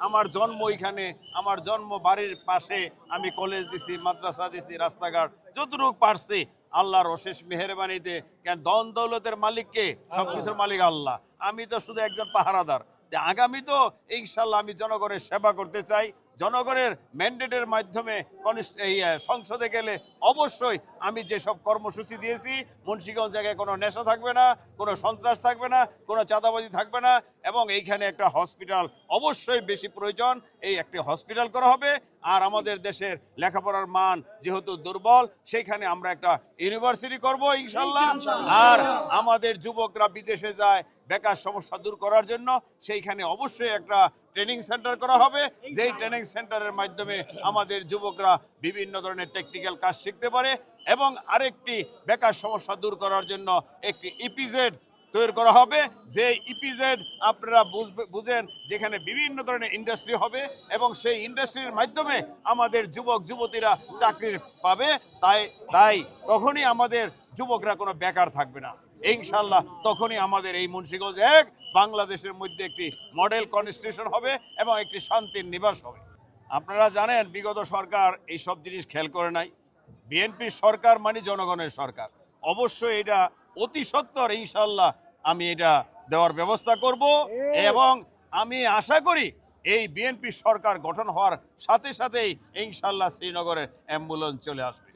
আমার জন্ম এখানে, আমার জন্ম বাড়ির পাশে, আমি কলেজ দিছি, মাদ্রাসা দিছি, রাস্তাঘাট যতটুকু পারছি আল্লাহর অশেষ মেহেরবানিতে। কেন ধন দৌলতের মালিককে, সবকিছুর মালিক আল্লাহ, আমি তো শুধু একজন পাহারাদার। আগামী তো ইনশাল্লাহ আমি জনগণের সেবা করতে চাই। জনগণের ম্যান্ডেটের মাধ্যমে এই সংসদে গেলে অবশ্যই আমি যেসব কর্মসূচি দিয়েছি, মুন্সিগঞ্জ জায়গায় কোনো নেশা থাকবে না, কোনো সন্ত্রাস থাকবে না, কোনো চাঁদাবাজি থাকবে না, এবং এইখানে একটা হসপিটাল অবশ্যই বেশি প্রয়োজন, এই একটি হসপিটাল করা হবে। আর আমাদের দেশের লেখাপড়ার মান যেহেতু দুর্বল, সেইখানে আমরা একটা ইউনিভার্সিটি করব ইনশাল্লাহ। আর আমাদের যুবকরা বিদেশে যায় বেকার সমস্যা দূর করার জন্য, সেইখানে অবশ্যই একটা ট্রেনিং সেন্টার করা হবে, যেই ট্রেনিং সেন্টারের মাধ্যমে আমাদের যুবকরা বিভিন্ন ধরনের টেকনিক্যাল কাজ শিখতে পারে। এবং আরেকটি বেকার সমস্যা দূর করার জন্য একটি ইপিজেড তৈরি করা হবে, যে ইপিজেড আপনারা বুঝেন যেখানে বিভিন্ন ধরনের ইন্ডাস্ট্রি হবে, এবং সেই ইন্ডাস্ট্রির মাধ্যমে আমাদের যুবক যুবতীরা চাকরি পাবে। তাই তখনই আমাদের যুবকরা কোনো বেকার থাকবে না ইনশাল্লাহ। তখনই আমাদের এই মুন্সিগঞ্জ এক বাংলাদেশের মধ্যে একটি মডেল কনস্টিটিউশন হবে এবং একটি শান্তির নিবাস হবে। আপনারা জানেন বিগত সরকার এই সব জিনিস খেয়াল করে নাই। বিএনপির সরকার মানে জনগণের সরকার। অবশ্যই এটা অতি সত্বর ইনশাল্লাহ আমি এটা দেওয়ার ব্যবস্থা করব, এবং আমি আশা করি এই বিএনপি সরকার গঠন হওয়ার সাথে সাথেই ইনশাল্লাহ শ্রীনগরের অ্যাম্বুলেন্স চলে আসবে।